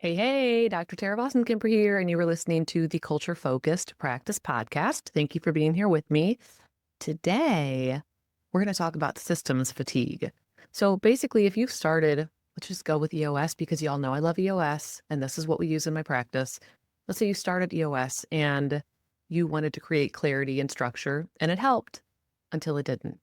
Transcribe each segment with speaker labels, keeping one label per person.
Speaker 1: Hey, Dr. Tara Boston-Kemper here, and you were listening to the Culture Focused Practice Podcast. Thank you for being here with me. Today, we're going to talk about systems fatigue. So basically, if you've started, let's just go with EOS because y'all know I love EOS, and this is what we use in my practice. Let's say you started EOS and you wanted to create clarity and structure, and it helped until it didn't.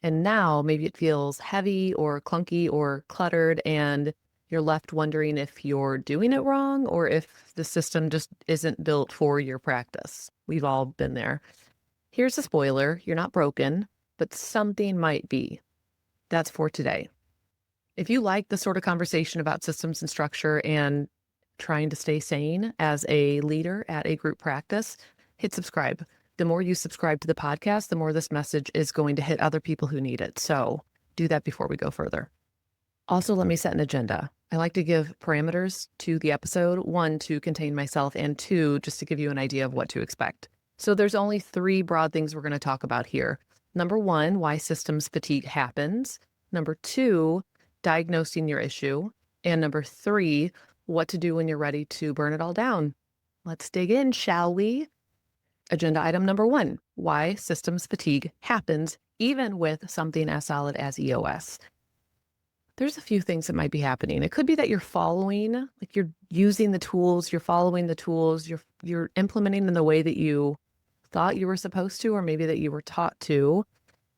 Speaker 1: And now maybe it feels heavy or clunky or cluttered, and you're left wondering if you're doing it wrong or if the system just isn't built for your practice. We've all been there. Here's a spoiler, you're not broken, but something might be. That's for today. If you like the sort of conversation about systems and structure and trying to stay sane as a leader at a group practice, hit subscribe. The more you subscribe to the podcast, the more this message is going to hit other people who need it. So do that before we go further. Also, let me set an agenda. I like to give parameters to the episode, one, to contain myself, and two, just to give you an idea of what to expect. So there's only three broad things we're going to talk about here. Number one, why systems fatigue happens. Number two, diagnosing your issue. And number three, what to do when you're ready to burn it all down. Let's dig in, shall we? Agenda item number one, why systems fatigue happens even with something as solid as EOS. There's a few things that might be happening. It could be that you're following, like you're using the tools, you're following the tools, you're implementing in the way that you thought you were supposed to, or maybe that you were taught to,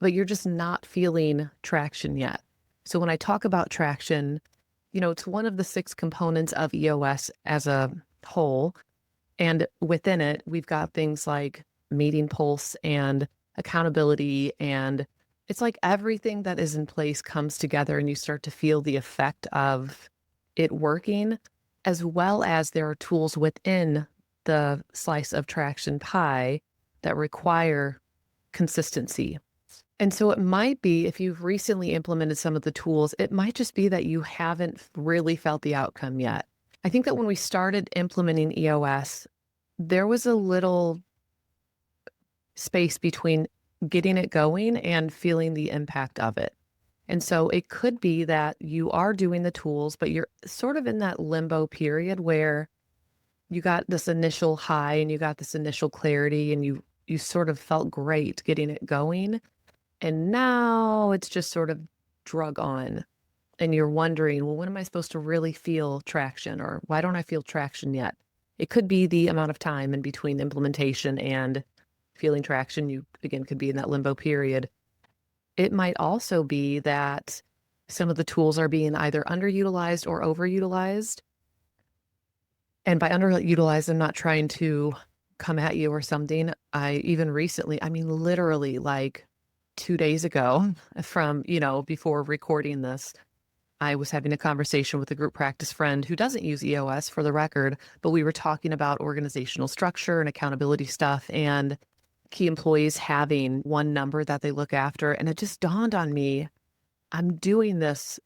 Speaker 1: but you're just not feeling traction yet. So when I talk about traction, it's one of the 6 components of EOS as a whole. And within it, we've got things like meeting pulse and accountability, and it's like everything that is in place comes together and you start to feel the effect of it working, as well as there are tools within the slice of traction pie that require consistency. And so it might be, if you've recently implemented some of the tools, it might just be that you haven't really felt the outcome yet. I think that when we started implementing EOS, there was a little space between getting it going and feeling the impact of it. And so it could be that you are doing the tools, but you're sort of in that limbo period where you got this initial high and you got this initial clarity and you sort of felt great getting it going. And now it's just sort of drug on. And you're wondering, well, when am I supposed to really feel traction, or why don't I feel traction yet? It could be the amount of time in between implementation and feeling traction. You, again, could be in that limbo period. It might also be that some of the tools are being either underutilized or overutilized. And by underutilized, I'm not trying to come at you or something. I even recently, literally like 2 days ago from, before recording this, I was having a conversation with a group practice friend who doesn't use EOS, for the record, but we were talking about organizational structure and accountability stuff and key employees having one number that they look after. And it just dawned on me, I'm doing this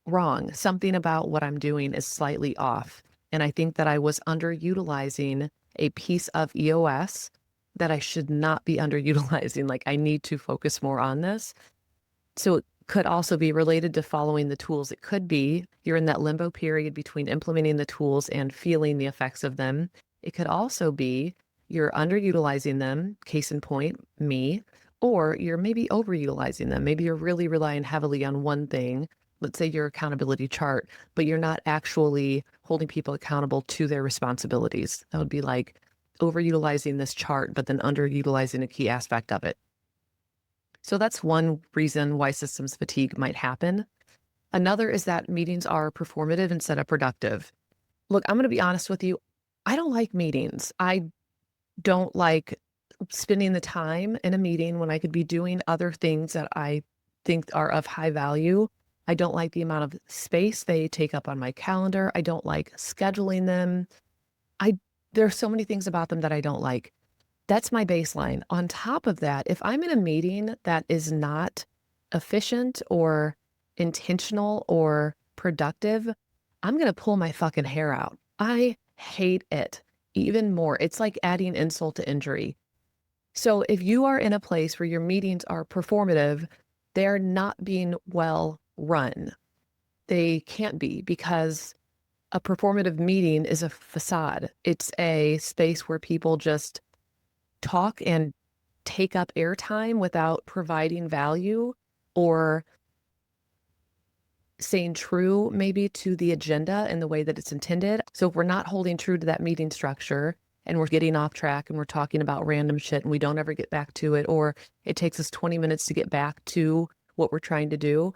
Speaker 1: wrong. Something about what I'm doing is slightly off. And I think that I was underutilizing a piece of EOS that I should not be underutilizing. Like, I need to focus more on this. So it could also be related to following the tools. It could be you're in that limbo period between implementing the tools and feeling the effects of them. It could also be you're underutilizing them, case in point, me, or you're maybe overutilizing them. Maybe you're really relying heavily on one thing, let's say your accountability chart, but you're not actually holding people accountable to their responsibilities. That would be like overutilizing this chart, but then underutilizing a key aspect of it. So that's one reason why systems fatigue might happen. Another is that meetings are performative instead of productive. Look, I'm going to be honest with you. I don't like meetings. I don't like spending the time in a meeting when I could be doing other things that I think are of high value. I don't like the amount of space they take up on my calendar. I don't like scheduling them. There are so many things about them that I don't like. That's my baseline. On top of that, if I'm in a meeting that is not efficient or intentional or productive, I'm going to pull my fucking hair out. I hate it even more. It's like adding insult to injury. So if you are in a place where your meetings are performative, they're not being well run. They can't be, because A performative meeting is a facade. It's a space where people just talk and take up airtime without providing value or staying true maybe to the agenda and the way that it's intended. So if we're not holding true to that meeting structure and we're getting off track and we're talking about random shit and we don't ever get back to it, or it takes us 20 minutes to get back to what we're trying to do,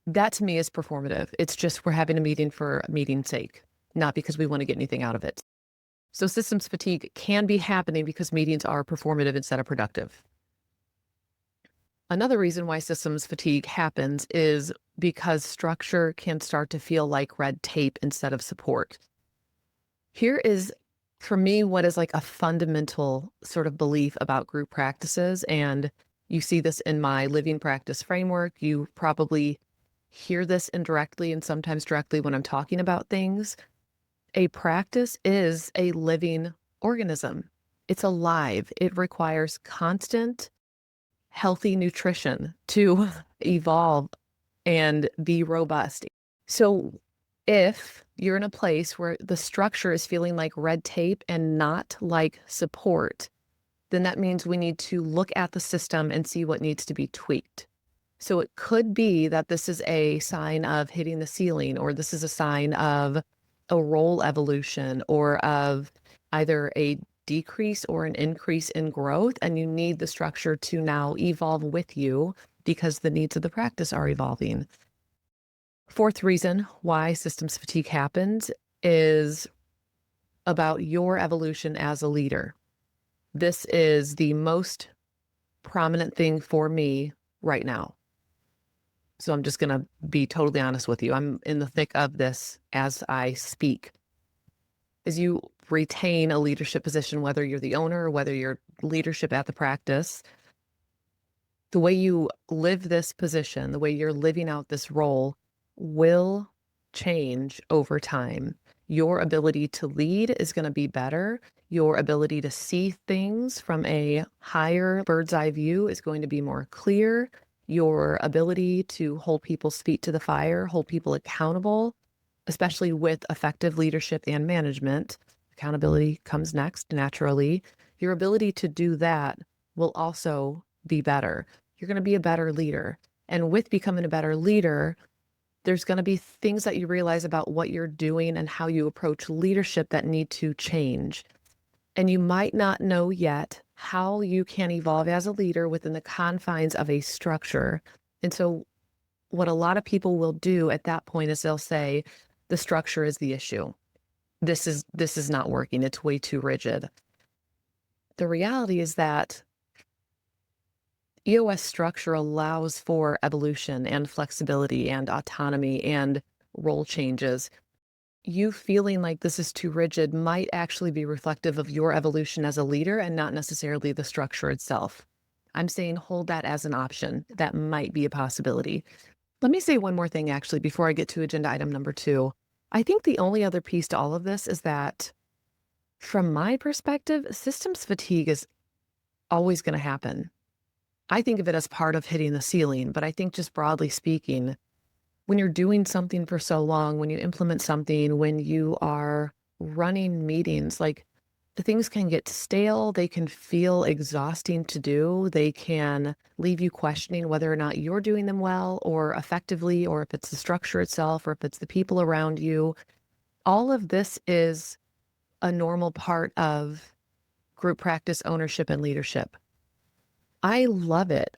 Speaker 1: that to me is performative. It's just we're having a meeting for a meeting's sake, not because we want to get anything out of it. So systems fatigue can be happening because meetings are performative instead of productive. Another reason why systems fatigue happens is because structure can start to feel like red tape instead of support. Here is, for me, what is like a fundamental sort of belief about group practices. And you see this in my living practice framework. You probably hear this indirectly and sometimes directly when I'm talking about things. A practice is a living organism. It's alive. It requires constant, healthy nutrition to evolve and be robust. So if you're in a place where the structure is feeling like red tape and not like support, then that means we need to look at the system and see what needs to be tweaked. So it could be that this is a sign of hitting the ceiling, or this is a sign of a role evolution, or of either a decrease or an increase in growth, and you need the structure to now evolve with you because the needs of the practice are evolving. Fourth reason why systems fatigue happens is about your evolution as a leader. This is the most prominent thing for me right now. So I'm just going to be totally honest with you. I'm in the thick of this as I speak. As you retain a leadership position, whether you're the owner or whether you're leadership at the practice, the way you live this position, the way you're living out this role will change over time. Your ability to lead is going to be better. Your ability to see things from a higher bird's eye view is going to be more clear. Your ability to hold people's feet to the fire, hold people accountable, especially with effective leadership and management. Accountability comes next naturally. Your ability to do that will also be better. You're going to be a better leader. And with becoming a better leader, there's going to be things that you realize about what you're doing and how you approach leadership that need to change. And you might not know yet how you can evolve as a leader within the confines of a structure. And so what a lot of people will do at that point is they'll say, the structure is the issue. This is not working. It's way too rigid. The reality is that EOS structure allows for evolution and flexibility and autonomy and role changes. You feeling like this is too rigid might actually be reflective of your evolution as a leader and not necessarily the structure itself. I'm saying hold that as an option. That might be a possibility. Let me say one more thing, actually, before I get to agenda item number 2. I think the only other piece to all of this is that, from my perspective, systems fatigue is always going to happen. I think of it as part of hitting the ceiling, but I think just broadly speaking, when you're doing something for so long, when you implement something, when you are running meetings, like the things can get stale, they can feel exhausting to do, they can leave you questioning whether or not you're doing them well or effectively, or if it's the structure itself, or if it's the people around you. All of this is a normal part of group practice ownership and leadership. I love it.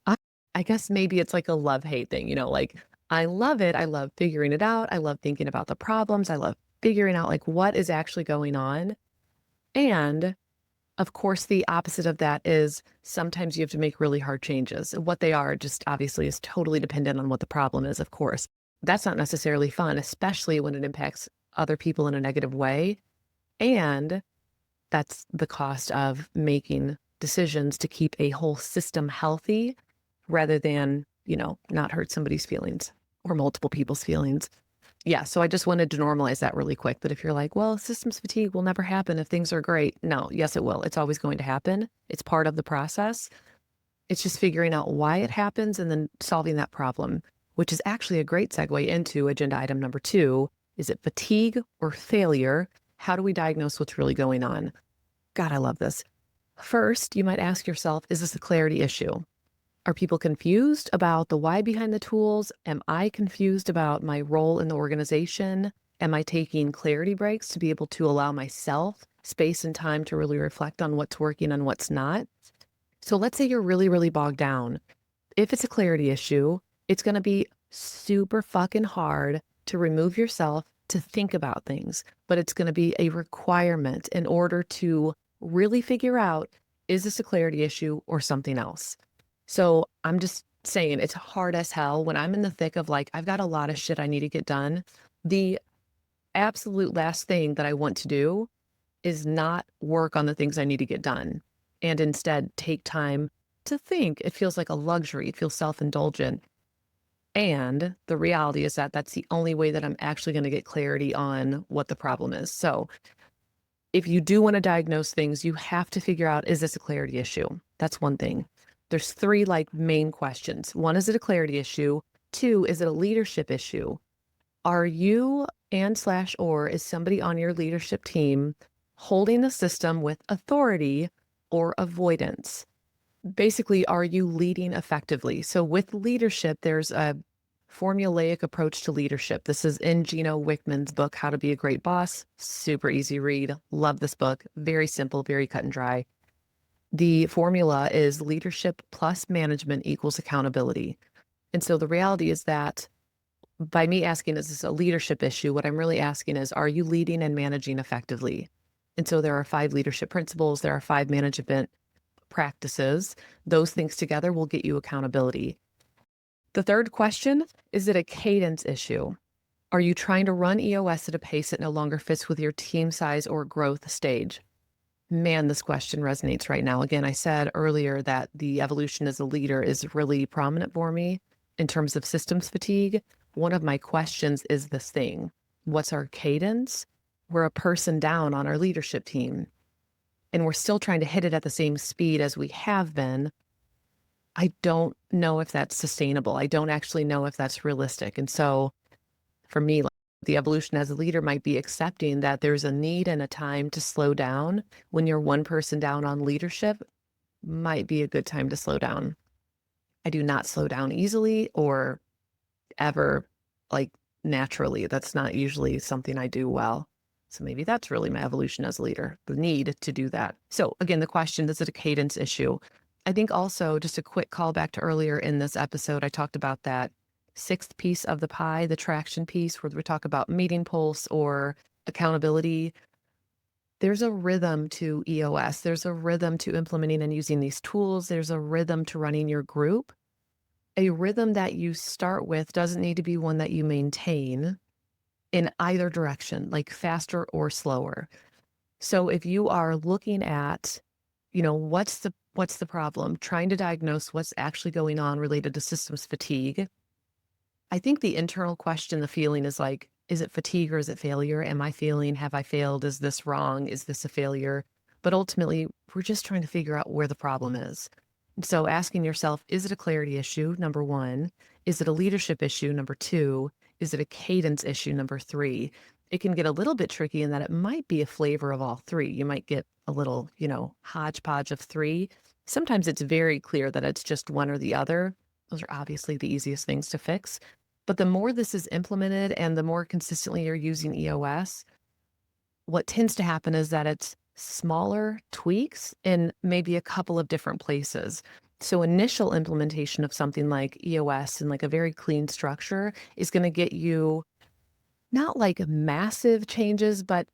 Speaker 1: I guess maybe it's like a love-hate thing, like I love it. I love figuring it out. I love thinking about the problems. I love figuring out like what is actually going on. And of course, the opposite of that is sometimes you have to make really hard changes. What they are just obviously is totally dependent on what the problem is, of course. That's not necessarily fun, especially when it impacts other people in a negative way. And that's the cost of making decisions to keep a whole system healthy rather than, not hurt somebody's feelings or multiple people's feelings. Yeah, so I just wanted to normalize that really quick, that if you're like, well, systems fatigue will never happen if things are great. No, yes, it will. It's always going to happen. It's part of the process. It's just figuring out why it happens and then solving that problem, which is actually a great segue into agenda item number 2, Is it fatigue or failure? How do we diagnose what's really going on? God, I love this. First, you might ask yourself, is this a clarity issue? Are people confused about the why behind the tools? Am I confused about my role in the organization? Am I taking clarity breaks to be able to allow myself space and time to really reflect on what's working and what's not? So let's say you're really, really bogged down. If it's a clarity issue, it's going to be super fucking hard to remove yourself to think about things, but it's going to be a requirement in order to really figure out, is this a clarity issue or something else? So I'm just saying it's hard as hell when I'm in the thick of like, I've got a lot of shit I need to get done. The absolute last thing that I want to do is not work on the things I need to get done and instead take time to think. It feels like a luxury. It feels self-indulgent. And the reality is that that's the only way that I'm actually going to get clarity on what the problem is. So if you do want to diagnose things, you have to figure out, is this a clarity issue? That's one thing. There's three like main questions. One, is it a clarity issue? Two, is it a leadership issue? Are you or is somebody on your leadership team holding the system with authority or avoidance? Basically, are you leading effectively? So with leadership, there's a formulaic approach to leadership. This is in Gino Wickman's book, How to Be a Great Boss. Super easy read. Love this book. Very simple, very cut and dry. The formula is leadership plus management equals accountability. And so the reality is that by me asking, is this a leadership issue? What I'm really asking is, are you leading and managing effectively? And so there are 5 leadership principles. There are 5 management practices. Those things together will get you accountability. The third question, is it a cadence issue? Are you trying to run EOS at a pace that no longer fits with your team size or growth stage? Man, this question resonates right now. Again, I said earlier that the evolution as a leader is really prominent for me in terms of systems fatigue. One of my questions is this thing. What's our cadence? We're a person down on our leadership team, and we're still trying to hit it at the same speed as we have been. I don't know if that's sustainable. I don't actually know if that's realistic. And so for me, like, the evolution as a leader might be accepting that there's a need and a time to slow down. When you're one person down on leadership, might be a good time to slow down. I do not slow down easily or ever, like, naturally. That's not usually something I do well. So maybe that's really my evolution as a leader, the need to do that. So again, the question, is it a cadence issue? I think also just a quick call back to earlier in this episode, I talked about that 6th piece of the pie, the traction piece, where we talk about meeting pulse or accountability. There's a rhythm to EOS. There's a rhythm to implementing and using these tools. There's a rhythm to running your group. A rhythm that you start with doesn't need to be one that you maintain in either direction, like faster or slower. So if you are looking at, what's the problem, trying to diagnose what's actually going on related to systems fatigue, I think the internal question, the feeling is like, is it fatigue or is it failure? Am I failing? Have I failed? Is this wrong? Is this a failure? But ultimately, we're just trying to figure out where the problem is. So asking yourself, is it a clarity issue? Number 1. Is it a leadership issue? Number 2. Is it a cadence issue? Number 3. It can get a little bit tricky in that it might be a flavor of all 3. You might get a little, hodgepodge of 3. Sometimes it's very clear that it's just one or the other. Those are obviously the easiest things to fix. But the more this is implemented and the more consistently you're using EOS, what tends to happen is that it's smaller tweaks in maybe a couple of different places. So initial implementation of something like EOS and like a very clean structure is going to get you not like massive changes, but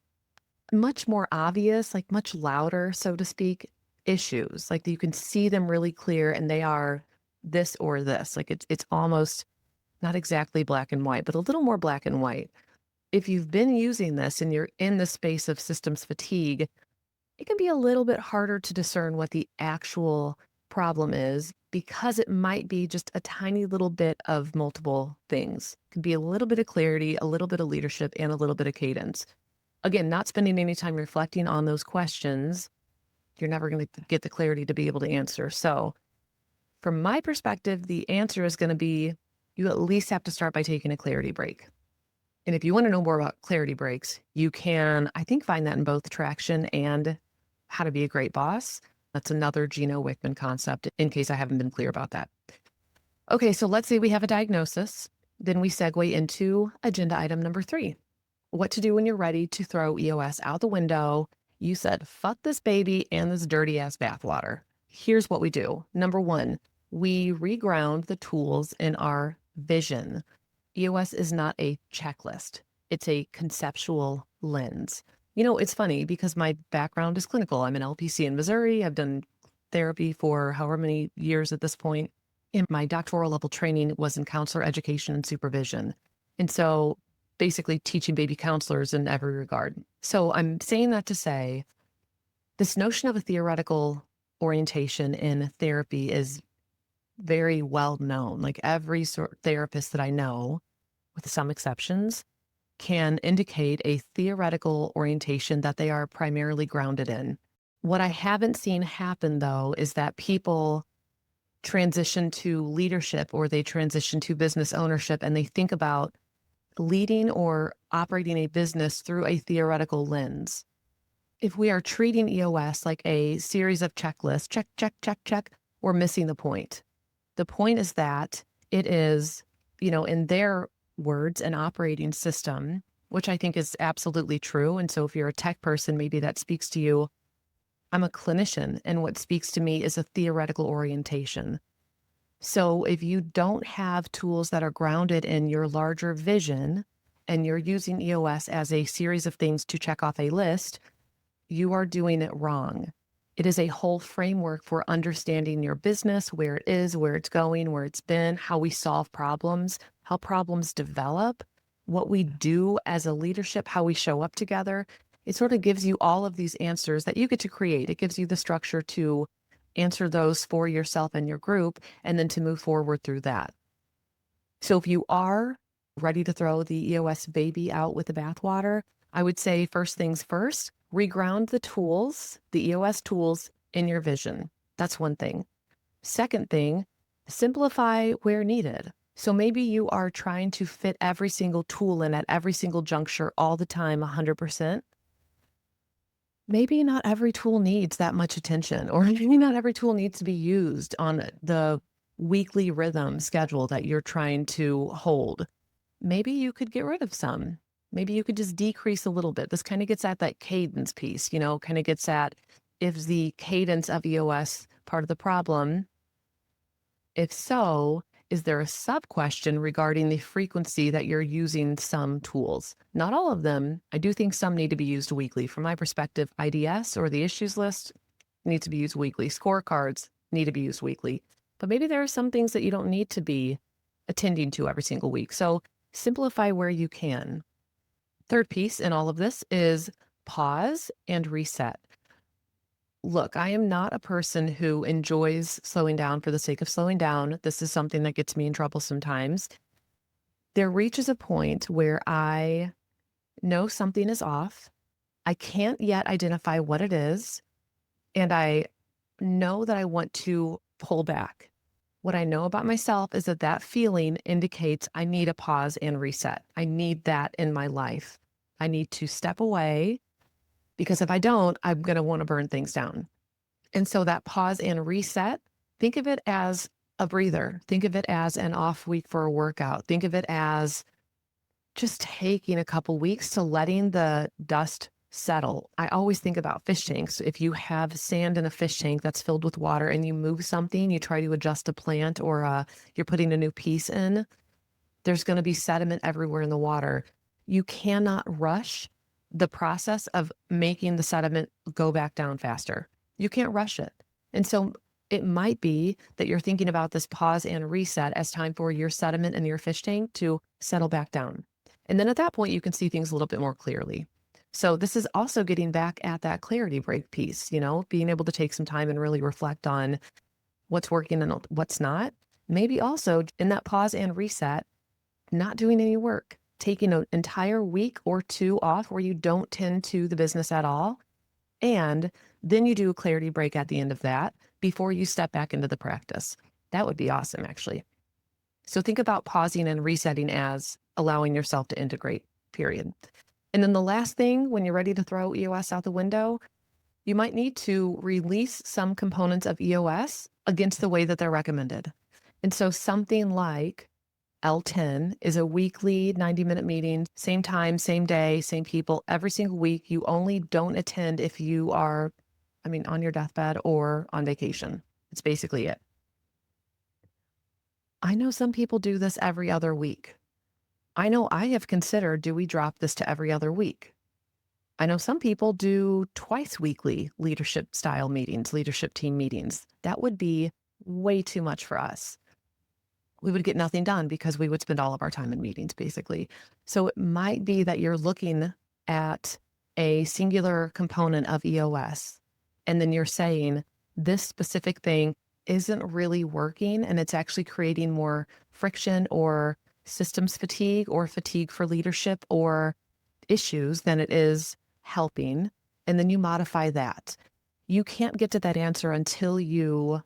Speaker 1: much more obvious, like much louder, so to speak, issues. Like you can see them really clear and they are this or this. Like it's almost not exactly black and white, but a little more black and white. If you've been using this and you're in the space of systems fatigue, it can be a little bit harder to discern what the actual problem is because it might be just a tiny little bit of multiple things. It can be a little bit of clarity, a little bit of leadership, and a little bit of cadence. Again, not spending any time reflecting on those questions, you're never going to get the clarity to be able to answer. So from my perspective, the answer is going to be, you at least have to start by taking a clarity break. And if you want to know more about clarity breaks, you can, I think, find that in both Traction and How to Be a Great Boss. That's another Gino Wickman concept, in case I haven't been clear about that. Okay, so let's say we have a diagnosis. Then we segue into agenda item number 3. What to do when you're ready to throw EOS out the window. You said, fuck this baby and this dirty ass bathwater. Here's what we do. Number 1, we reground the tools in our vision. EOS is not a checklist. It's a conceptual lens. It's funny because my background is clinical. I'm an LPC in Missouri. I've done therapy for however many years at this point. And my doctoral level training was in counselor education and supervision. And so basically teaching baby counselors in every regard. So I'm saying that to say this notion of a theoretical orientation in therapy is very well known. Like every therapist that I know, with some exceptions, can indicate a theoretical orientation that they are primarily grounded in. What I haven't seen happen, though, is that people transition to leadership or they transition to business ownership and they think about leading or operating a business through a theoretical lens. If we are treating EOS like a series of checklists, check, check, check, check, we're missing the point. The point is that it is, in their words, an operating system, which I think is absolutely true. And so if you're a tech person, maybe that speaks to you. I'm a clinician, and what speaks to me is a theoretical orientation. So if you don't have tools that are grounded in your larger vision and you're using EOS as a series of things to check off a list, you are doing it wrong. It is a whole framework for understanding your business, where it is, where it's going, where it's been, how we solve problems, how problems develop, what we do as a leadership, how we show up together. It sort of gives you all of these answers that you get to create. It gives you the structure to answer those for yourself and your group, and then to move forward through that. So if you are ready to throw the EOS baby out with the bathwater, I would say first things first, reground the tools, the EOS tools in your vision. That's one thing. Second thing, simplify where needed. So maybe you are trying to fit every single tool in at every single juncture all the time, 100%. Maybe not every tool needs that much attention, or maybe not every tool needs to be used on the weekly rhythm schedule that you're trying to hold. Maybe you could get rid of some. Maybe you could just decrease a little bit. This kind of gets at that cadence piece, kind of gets at, is the cadence of EOS part of the problem? If so, is there a sub-question regarding the frequency that you're using some tools? Not all of them. I do think some need to be used weekly. From my perspective, IDS or the issues list needs to be used weekly. Scorecards need to be used weekly. But maybe there are some things that you don't need to be attending to every single week. So simplify where you can. Third piece in all of this is pause and reset. Look, I am not a person who enjoys slowing down for the sake of slowing down. This is something that gets me in trouble sometimes. There reaches a point where I know something is off. I can't yet identify what it is. And I know that I want to pull back. What I know about myself is that that feeling indicates I need a pause and reset. I need that in my life. I need to step away, because if I don't, I'm going to want to burn things down. And so that pause and reset, think of it as a breather. Think of it as an off week for a workout. Think of it as just taking a couple weeks to letting the dust settle. I always think about fish tanks. If you have sand in a fish tank that's filled with water and you move something, you try to adjust a plant, or you're putting a new piece in, there's going to be sediment everywhere in the water. You cannot rush the process of making the sediment go back down faster. You can't rush it. And so it might be that you're thinking about this pause and reset as time for your sediment in your fish tank to settle back down. And then at that point, you can see things a little bit more clearly. So this is also getting back at that clarity break piece, being able to take some time and really reflect on what's working and what's not. Maybe also in that pause and reset, not doing any work, taking an entire week or two off where you don't tend to the business at all. And then you do a clarity break at the end of that before you step back into the practice. That would be awesome, actually. So think about pausing and resetting as allowing yourself to integrate. period. And then the last thing, when you're ready to throw EOS out the window, you might need to release some components of EOS against the way that they're recommended. And so something like L10 is a weekly 90-minute meeting, same time, same day, same people, every single week. You only don't attend if you are, on your deathbed or on vacation. It's basically it. I know some people do this every other week. I know I have considered, do we drop this to every other week? I know some people do twice weekly leadership style meetings, leadership team meetings. That would be way too much for us. We would get nothing done because we would spend all of our time in meetings, basically. So it might be that you're looking at a singular component of EOS, and then you're saying this specific thing isn't really working, and it's actually creating more friction or systems fatigue or fatigue for leadership or issues than it is helping. And then you modify that. You can't get to that answer until you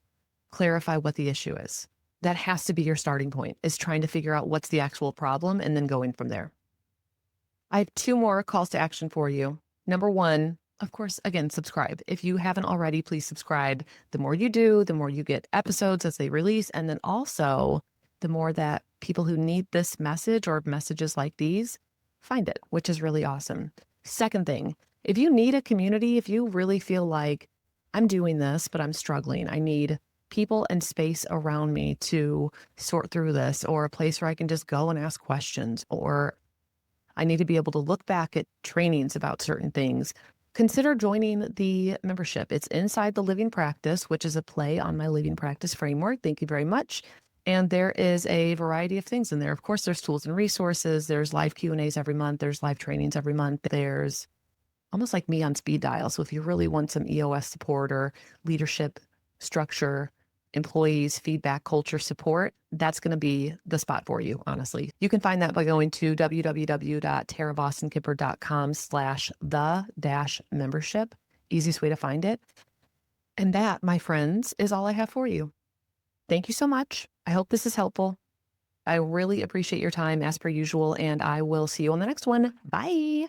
Speaker 1: clarify what the issue is. That has to be your starting point, is trying to figure out what's the actual problem and then going from there. I have 2 more calls to action for you. Number 1, of course, again, subscribe. If you haven't already, please subscribe. The more you do, the more you get episodes as they release. And then also the more that people who need this message or messages like these find it, which is really awesome. Second thing, if you need a community, if you really feel like I'm doing this, but I'm struggling, I need people and space around me to sort through this, or a place where I can just go and ask questions, or I need to be able to look back at trainings about certain things, consider joining the membership. It's Inside the Living Practice, which is a play on my Living Practice framework. Thank you very much. And there is a variety of things in there. Of course, there's tools and resources. There's live Q&As every month. There's live trainings every month. There's almost like me on speed dial. So if you really want some EOS support or leadership structure, employees, feedback, culture support, that's going to be the spot for you, honestly. You can find that by going to www.tarabossonkipper.com/the-membership. Easiest way to find it. And that, my friends, is all I have for you. Thank you so much. I hope this is helpful. I really appreciate your time as per usual, and I will see you on the next one. Bye.